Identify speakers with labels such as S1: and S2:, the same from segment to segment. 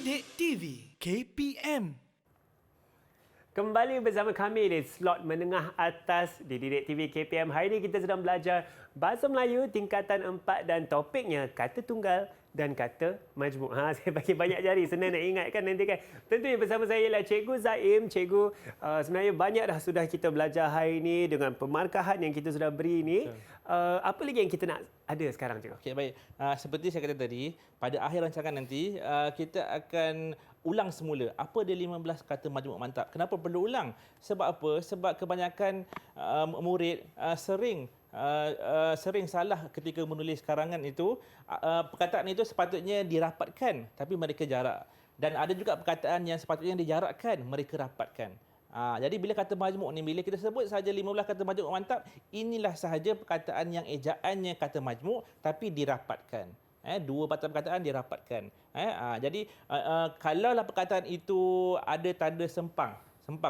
S1: Didik TV KPM.
S2: Kembali bersama kami di slot menengah atas di Didik TV KPM. Hari ini kita sedang belajar Bahasa Melayu tingkatan 4 dan topiknya kata tunggal dan kata majmuk. Saya bagi banyak jari, senang nak ingatkan nanti kan. Tentunya bersama saya ialah Cikgu Zaim. Cikgu, sebenarnya banyak dah sudah kita belajar hari ini dengan pemarkahan yang kita sudah beri ini. Apa lagi yang kita nak ada sekarang, Cikgu?
S3: Okey, baik. Seperti saya kata tadi, pada akhir rancangan nanti, kita akan ulang semula apa dia 15 kata majmuk mantap. Kenapa perlu ulang? Sebab apa? Sebab kebanyakan murid sering salah ketika menulis karangan itu. Perkataan itu sepatutnya dirapatkan, tapi mereka jarak. Dan ada juga perkataan yang sepatutnya dijarakkan, mereka rapatkan. Jadi bila kata majmuk ni, bila kita sebut sahaja 15 kata majmuk mantap, inilah sahaja perkataan yang ejaannya kata majmuk tapi dirapatkan. Dua patah perkataan dirapatkan. Jadi kalaulah perkataan itu ada tanda sempang,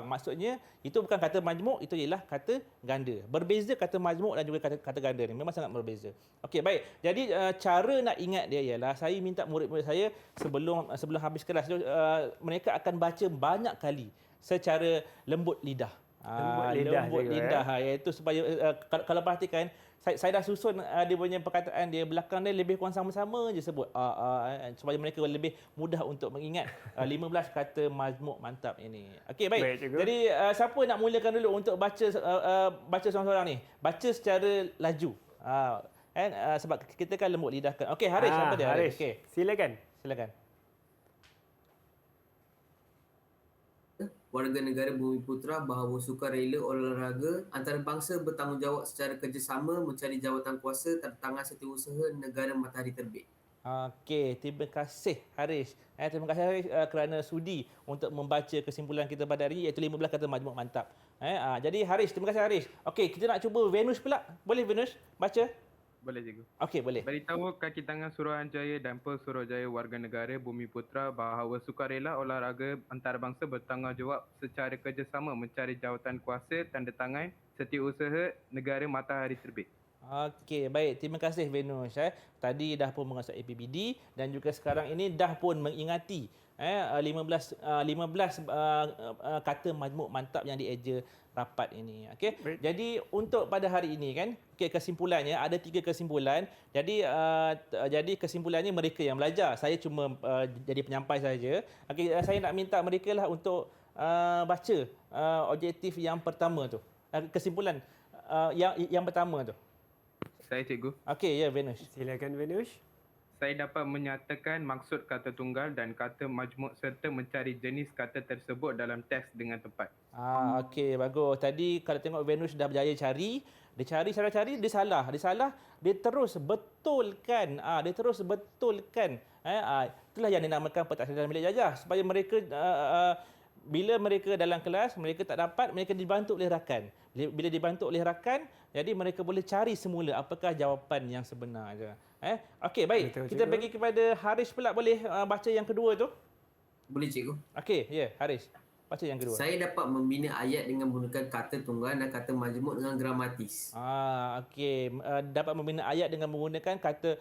S3: maksudnya itu bukan kata majmuk, itu ialah kata ganda. Berbeza kata majmuk dan juga kata ganda ni, memang sangat berbeza. Okey, baik. Jadi cara nak ingat dia ialah saya minta murid-murid saya sebelum habis kelas mereka akan baca banyak kali secara lembut lidah. Lembut lidah, iaitu supaya kalau perhatikan, saya dah susun dia punya perkataan dia, belakang dia lebih kurang sama-sama je sebut supaya mereka lebih mudah untuk mengingat 15 kata majmuk mantap ini. Okey, baik. Jadi siapa nak mulakan dulu untuk baca seorang-seorang ni? Baca secara laju. Sebab kita kan lembut lidah kan. Okey, Haris, apa dia?
S2: Haris.
S3: Okey.
S2: Silakan.
S4: Warga negara Bumiputera bahawa sukarela olahraga antarabangsa bertanggungjawab secara kerjasama mencari jawatan kuasa tantangan setiausaha negara Matahari Terbit.
S3: Okey, terima kasih Haris. Terima kasih Haris kerana sudi untuk membaca kesimpulan kita pada hari ini, iaitu 15 kata majmuk mantap. Jadi Haris, terima kasih Haris. Okey, kita nak cuba Venus pula. Boleh Venus baca?
S5: Boleh, Cikgu.
S3: Okey, boleh.
S5: Beritahu kaki tangan Suruhanjaya dan Pesuruhjaya Warga Negara Bumiputera bahawa sukarela olahraga antarabangsa bertanggungjawab secara kerjasama mencari jawatan kuasa tanda tangan setiausaha negara Matahari Terbit.
S3: Okey, baik. Terima kasih Venus. Tadi dah pun mengasah APBD dan juga sekarang ini dah pun mengingati 15 kata majmuk mantap yang dieja rapat ini. Okey. Jadi untuk pada hari ini kan, kesimpulannya ada 3 kesimpulan. Jadi kesimpulannya mereka yang belajar. Saya cuma jadi penyampai saja. Okey, saya nak minta mereka lah untuk baca objektif yang pertama tu. Kesimpulan yang pertama tu.
S5: Saya, Cikgu.
S3: Okey, ya Venus.
S2: Silakan Venus.
S5: Saya dapat menyatakan maksud kata tunggal dan kata majmuk serta mencari jenis kata tersebut dalam teks dengan tepat.
S3: Okey, bagus. Tadi kalau tengok Venus dah berjaya cari, dia salah. Dia terus betulkan. Itulah yang dinamakan pentaksirian milik jajah, supaya mereka bila mereka dalam kelas, mereka tak dapat, mereka dibantu oleh rakan. Bila dibantu oleh rakan, jadi mereka boleh cari semula apakah jawapan yang sebenar. Okey, baik.
S2: Betul,
S3: kita
S2: Cikgu.
S3: bagi kepada Haris pula, boleh baca yang kedua tu?
S4: Boleh, Cikgu?
S3: Okey, ya, Haris. Baca yang kedua.
S4: Saya dapat membina ayat dengan menggunakan kata tunggal dan kata majmuk dengan gramatis.
S3: Okey. Dapat membina ayat dengan menggunakan kata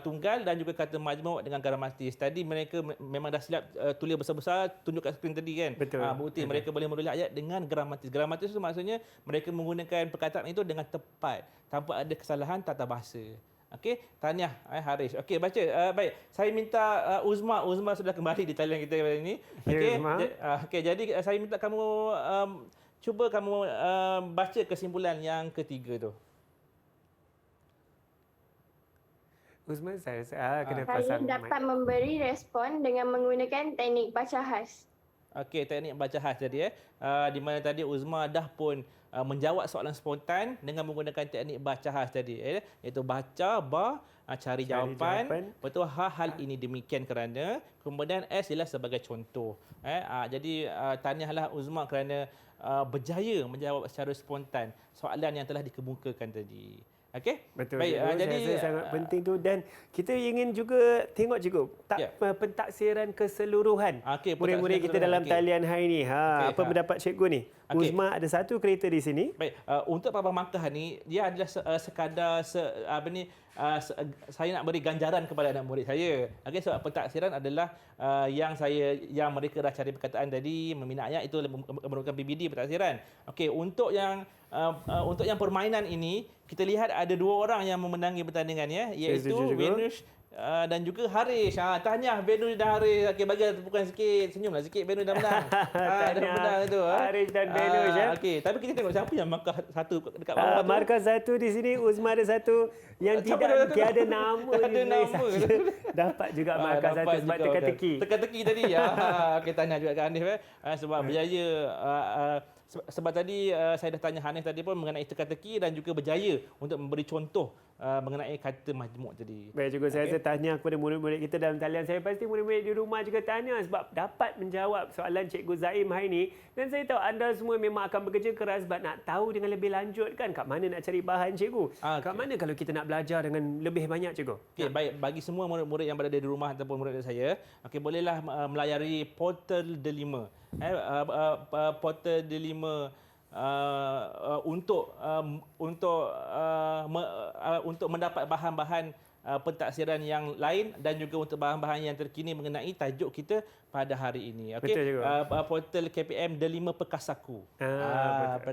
S3: tunggal dan juga kata majmuk dengan gramatis. Tadi mereka memang dah silap tulis besar-besar, tunjuk kat skrin tadi kan.
S2: Betul.
S3: Bukti mereka boleh menulis ayat dengan gramatis. Gramatis itu maksudnya mereka menggunakan perkataan itu dengan tepat, tanpa ada kesalahan tata bahasa. Okey, tahniah Haris. Okey, baca. Baik, saya minta Uzma sudah kembali di talian kita kali ini. Okey. Okey, jadi saya minta kamu cuba kamu baca kesimpulan yang ketiga tu.
S2: Uzman, saya kena
S6: Saya
S2: pasang
S6: dapat memberi respon dengan menggunakan teknik baca khas.
S3: Okey, teknik baca khas tadi di mana tadi Uzma dah pun menjawab soalan spontan dengan menggunakan teknik baca khas tadi, iaitu baca, cari jawapan. Betul, hal ini demikian kerana, kemudian S ialah sebagai contoh. Jadi tahniahlah Uzma kerana berjaya menjawab secara spontan soalan yang telah dikemukakan tadi. Okey?
S2: Betul.
S3: Baik,
S2: Jadi saya sangat penting tu, dan kita ingin juga tengok cikgu pentaksiran keseluruhan murid-murid kita dalam talian hari ini. Apa pendapat cikgu ni? Uzma ada satu kereta di sini.
S3: Baik, untuk Pabang Makkah ni, dia adalah sekadar saya nak beri ganjaran kepada anak murid saya. Okey, sebab pentaksiran adalah yang mereka dah cari perkataan tadi, meminat ayat itu merupakan PBD pentaksiran. Okey, untuk yang permainan ini kita lihat ada 2 orang yang memenangi pertandingan ya, iaitu Venus dan juga Haris. Tahniah Venus dan Haris. Okey, bagi tepukan sikit. Senyumlah sikit, Venus dah menang. Dah menang itu.
S2: Haris dan Venus ya.
S3: Okey, tapi kita tengok siapa yang markah 1 dekat bawah tu.
S2: Markah 1 di sini, Uzma ada 1 yang tiada nama.
S3: Tiada nama.
S2: Dapat juga markah 1 sebab teka-teki.
S3: Teka-teki tadi. Okey, tahniah juga kat Hanif sebab berjaya. Sebab tadi saya dah tanya Hanif tadi pun mengenai teka-teki dan juga berjaya untuk memberi contoh mengenai kata majmuk tadi.
S2: Baik, cikgu, saya rasa tahniah kepada murid-murid kita dalam talian. Saya pasti murid-murid di rumah juga tahniah sebab dapat menjawab soalan Cikgu Zaim hari ini. Dan saya tahu anda semua memang akan bekerja keras sebab nak tahu dengan lebih lanjut kan kat mana nak cari bahan, cikgu. Kat mana kalau kita nak belajar dengan lebih banyak, cikgu?
S3: Okey, baik, bagi semua murid-murid yang berada di rumah ataupun murid saya, okey, bolehlah melayari portal Delima. Portal Delima untuk mendapat bahan-bahan pentaksiran yang lain dan juga untuk bahan-bahan yang terkini mengenai tajuk kita pada hari ini. Okey.
S2: Betul,
S3: portal KPM Delima Perkasaku.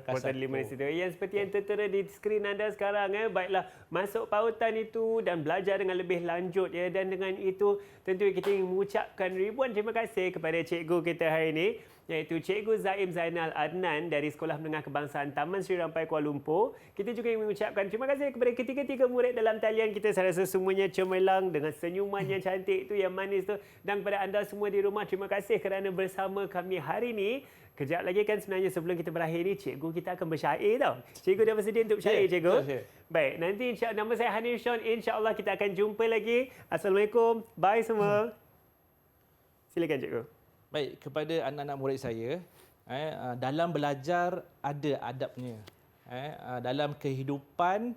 S2: Portal Delima di situ. Yang seperti yang tertera di skrin anda sekarang baiklah, masuk pautan itu dan belajar dengan lebih lanjut ya, dan dengan itu tentu kita ingin mengucapkan ribuan terima kasih kepada cikgu kita hari ini, iaitu Cikgu Zaim Zainal Adnan dari Sekolah Menengah Kebangsaan Taman Sri Rampai Kuala Lumpur. Kita juga ingin mengucapkan terima kasih kepada ketiga-tiga murid dalam talian kita. Saya rasa semuanya cemerlang dengan senyuman yang cantik itu, yang manis tu. Dan kepada anda semua di rumah, terima kasih kerana bersama kami hari ini. Kejap lagi kan sebenarnya sebelum kita berakhir ni, cikgu kita akan bersyair tau. Cikgu dah bersedia untuk bersyair, cikgu? Baik, nanti nama saya Hanif Sean. InsyaAllah kita akan jumpa lagi. Assalamualaikum. Bye semua. Silakan, cikgu.
S3: Baik, kepada anak-anak murid saya, dalam belajar ada adabnya. Dalam kehidupan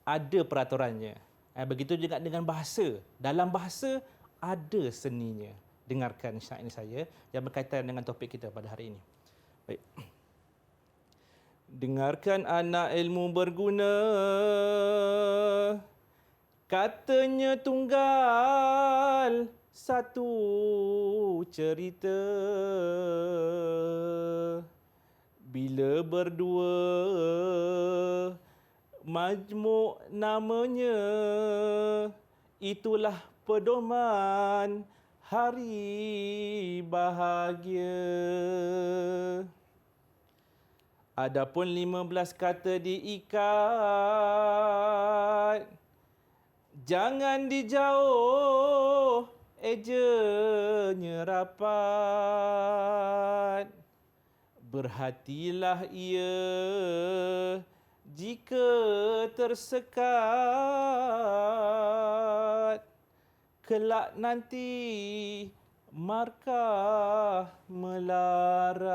S3: ada peraturannya. Begitu juga dengan bahasa. Dalam bahasa ada seninya. Dengarkan syair saya yang berkaitan dengan topik kita pada hari ini. Baik. Dengarkan anak ilmu berguna, katanya tunggal satu cerita, bila berdua majmuk namanya, itulah pedoman hari bahagia. Adapun 15 kata diikat, jangan dijauh, ejanya rapat. Berhatilah ia jika tersekat, kelak nanti markah melarat.